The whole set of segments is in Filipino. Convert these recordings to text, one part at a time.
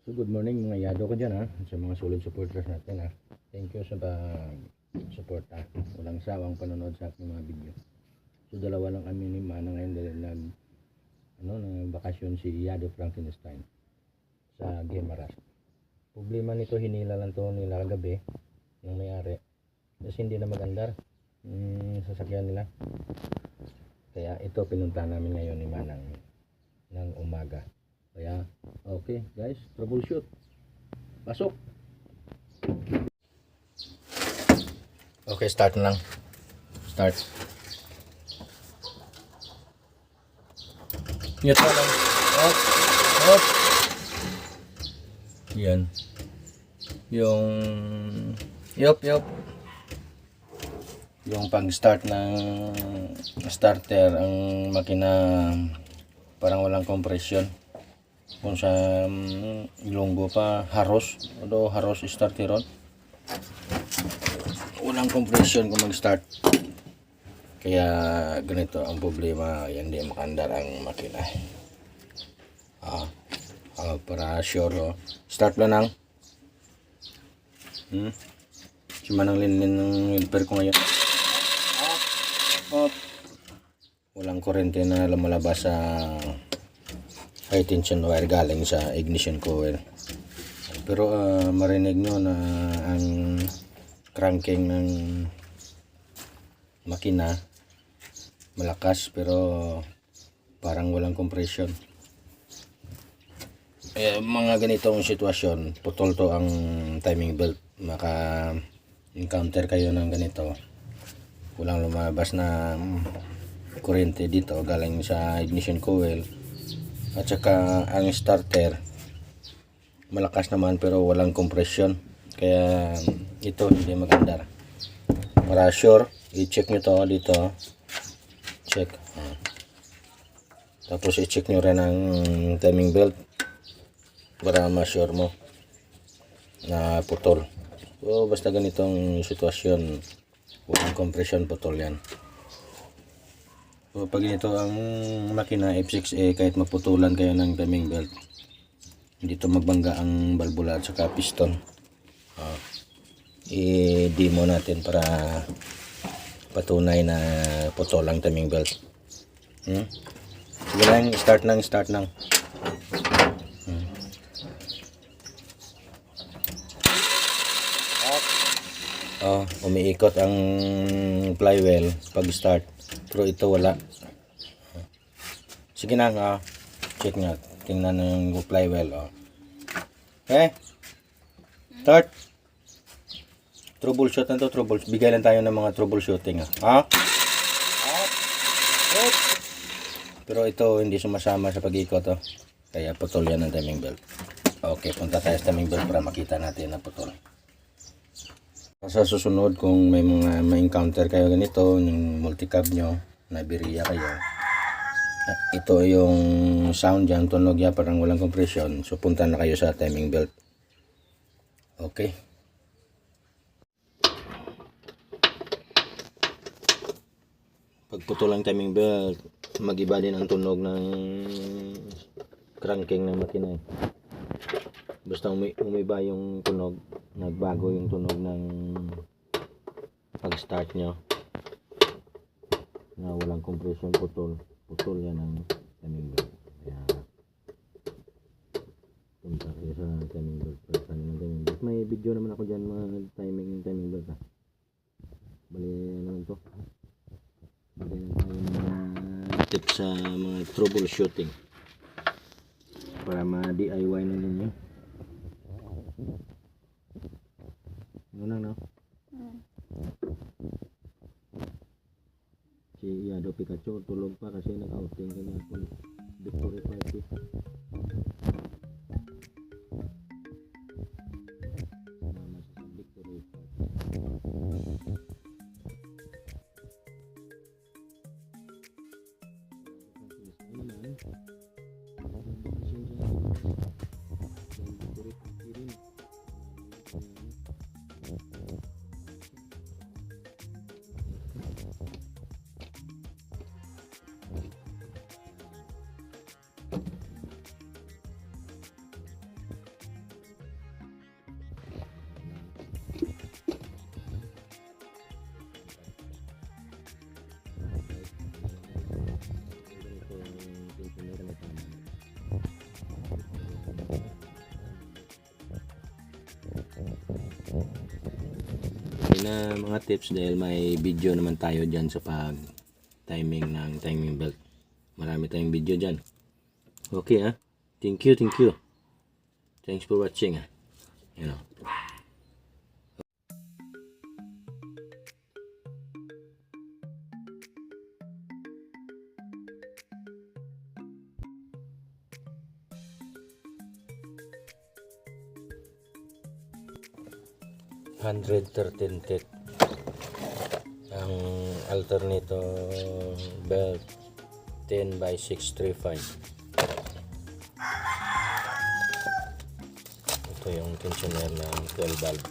So good morning mga yado ko dyan sa mga solid supporters natin Thank you sa support Walang sawang panonood sa aking mga video. So dalawa lang kami ni Mana ngayon dahil ng bakasyon si Yado Frankenstein sa Guimaras. Problema nito, hinila lang to nila kagabi yung may-ari kasi hindi na magandar sasakyan nila. Kaya ito pinunta namin ngayon ni Manang ng umaga. Kaya okay guys, troubleshoot. Pasok. Okay, start na lang. Start. Neutral lang. Hop. Hop. Yan. Yung yup. Yung pag-start ng starter, ang makina parang walang compression. Kung sa Ilonggo pa haros, although haros starter ron, walang compression kung mag-start. Kaya ganito ang problema, hindi makandar ang makina. Para sure, start lang cuma nang linlin ng helper ko ngayon. Walang kurente na lumalabas sa high tension wire galing sa ignition coil. Pero marinig nyo na ang cranking ng makina malakas pero parang walang compression. Mga ganitong sitwasyon, putol to ang timing belt. Maka encounter kayo ng ganito, walang lumabas na kurente dito galing sa ignition coil, at saka ang starter malakas naman pero walang compression. Kaya ito hindi maganda. Para sure, i-check nyo to dito, check, tapos i-check nyo rin ang timing belt para ma-sure mo na putol. So basta ganitong sitwasyon, walang compression, putol yan. So pag ito ang makina F6A, kahit maputulan kayo ng timing belt, hindi to magbangga ang balbula at saka piston. I-demo natin para patunay na putol ang timing belt. Sige lang, start nang. Umiikot ang flywheel pag start, pero ito wala. Sige na, check nga, tingnan ng flywheel. Okay, start. Troubleshoot na to, bigay lang tayo ng mga troubleshooting pero ito hindi sumasama sa pag-ikot kaya putol yan ang timing belt. Okay, punta tayo sa timing belt para makita natin na putol. Sa susunod, kung may mga ma-encounter kayo ganito, yung multicab nyo, nabiriya kayo, ito yung sound dyan, tunog yan, parang walang compression, so punta na kayo sa timing belt. Okay. Pagputol ang timing belt, mag-iba din ang tunog ng cranking ng makina. Basta umiba yung tunog, nagbago yung tunog ng pag-start nyo na walang compression, putol yan ang timing belt. Kaya punta kayo sa timing belt, may video naman ako dyan mga timing belt bali naman to, bali tayo mga tips sa mga troubleshooting para ma-DIY na ninyo. Si Yado Pikachu tulog pa kasi nag-outing kanya po victory party. Mama sa victory party. na mga tips dahil may video naman tayo dyan sa pag timing ng timing belt. Marami tayong video dyan. Okay thank you. Thanks for watching you know. $113 teeth ang alternator belt 10x635. Ito yung tensioner ng 12 valve.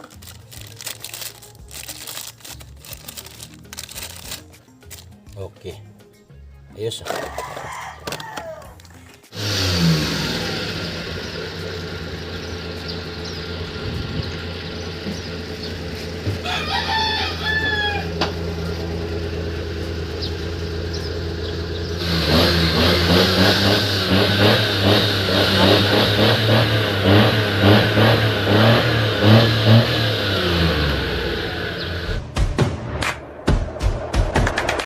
Okay, ayos